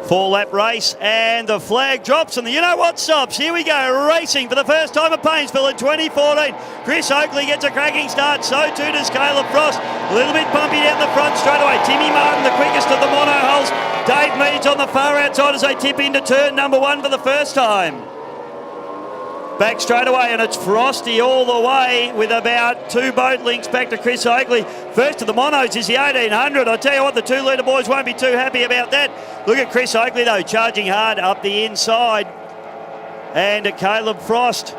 Four-lap race, and the flag drops, and the you-know-what stops. Here we go, racing for the first time at Painesville in 2014. Chris Oakley gets a cracking start, so too does Caleb Frost. A little bit bumpy down the front straight away. Timmy Martin, the quickest of the monohulls. Dave Meads on the far outside as they tip into turn number one for the first time. Back straight away, and it's Frosty all the way with about 2 boat links back to Chris Oakley. First of the monos is the 1800. I tell you what, the 2 litre boys won't be too happy about that. Look at Chris Oakley though, charging hard up the inside. And Caleb Frost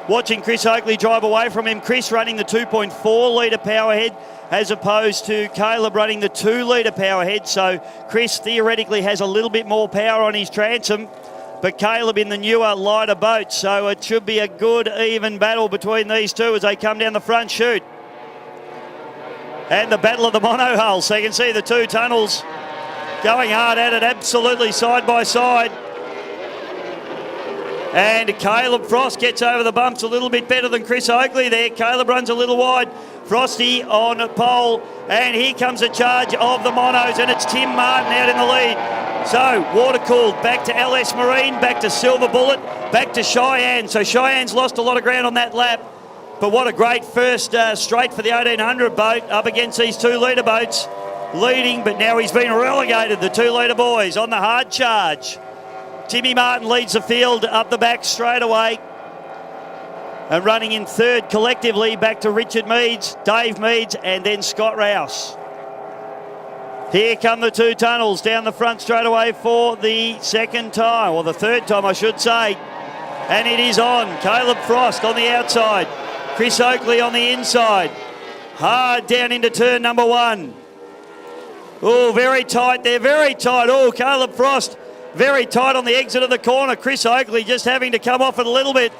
watching Chris Oakley drive away from him. Chris running the 2.4 litre powerhead as opposed to Caleb running the 2 litre powerhead. So Chris theoretically has a little bit more power on his transom, but Caleb in the newer, lighter boat. So it should be a good, even battle between these two as they come down the front chute. And the battle of the monohulls. So you can see the 2 tunnels going hard at it, absolutely side by side. And Caleb Frost gets over the bumps a little bit better than Chris Oakley there. Caleb runs a little wide. Frosty on pole. And here comes a charge of the monos, and it's Tim Martin out in the lead. So, Water-cooled back to LS Marine, back to Silver Bullet, back to Cheyenne. So Cheyenne's lost a lot of ground on that lap. But what a great first straight for the 1800 boat up against these 2 litre boats. Leading, but now he's been relegated, the 2 litre boys on the hard charge. Timmy Martin leads the field up the back straight away. And running in third collectively back to Richard Meads, Dave Meads, and then Scott Rouse. Here come the 2 tunnels down the front straight away for the second time, or the third time I should say. And it is on. Caleb Frost on the outside. Chris Oakley on the inside. Hard down into turn number 1. Oh, very tight there, very tight. Oh, Caleb Frost very tight on the exit of the corner. Chris Oakley just having to come off it a little bit.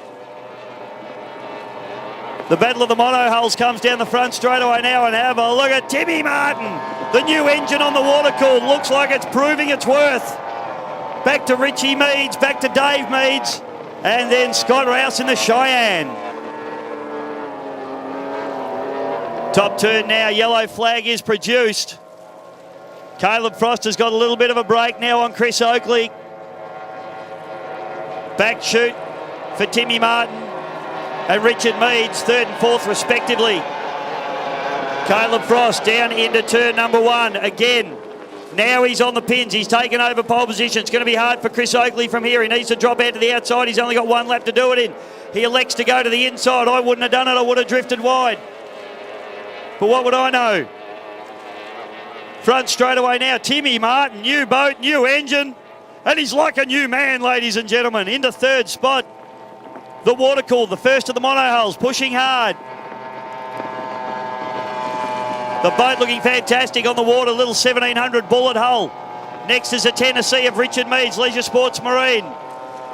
The battle of the monohulls comes down the front straight away now, and have a look at Timmy Martin. The new engine on the Water-cooled looks like it's proving its worth. Back to Richie Meads, back to Dave Meads, and then Scott Rouse in the Cheyenne. Top turn now, yellow flag is produced. Caleb Frost has got a little bit of a break now on Chris Oakley. Back chute for Timmy Martin and Richard Meads, third and fourth respectively. Caleb Frost down into turn number 1 again. Now he's on the pins. He's taken over pole position. It's going to be hard for Chris Oakley from here. He needs to drop out to the outside. He's only got 1 lap to do it in. He elects to go to the inside. I wouldn't have done it. I would have drifted wide. But what would I know? Front straight away now. Timmy Martin, new boat, new engine. And he's like a new man, ladies and gentlemen. Into third spot. The Water-cooled, the first of the monohulls, pushing hard. The boat looking fantastic on the water, little 1700 bullet hull. Next is a Tennessee of Richard Meads, Leisure Sports Marine.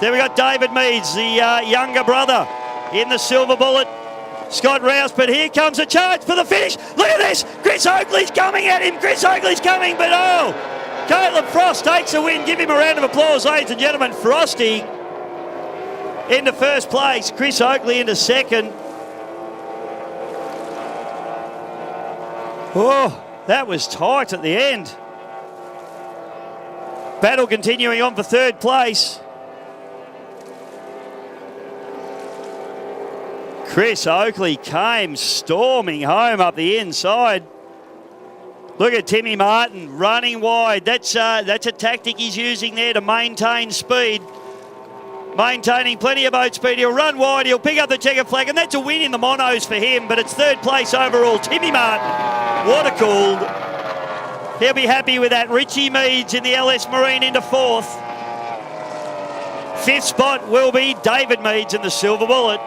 Then we got David Meads, the younger brother, in the Silver Bullet. Scott Rouse, but here comes a charge for the finish. Look at this, Chris Oakley's coming at him. Chris Oakley's coming, but oh, Caleb Frost takes a win. Give him a round of applause, ladies and gentlemen. Frosty into first place, Chris Oakley into second. Oh, that was tight at the end. Battle continuing on for third place. Chris Oakley came storming home up the inside. Look at Timmy Martin running wide. That's a tactic he's using there to maintain speed. Maintaining plenty of boat speed. He'll run wide, he'll pick up the checkered flag, and that's a win in the monos for him, but it's third place overall. Timmy Martin, Water-cooled. He'll be happy with that. Richie Meads in the LS Marine into fourth. Fifth spot will be David Meads in the Silver Bullet.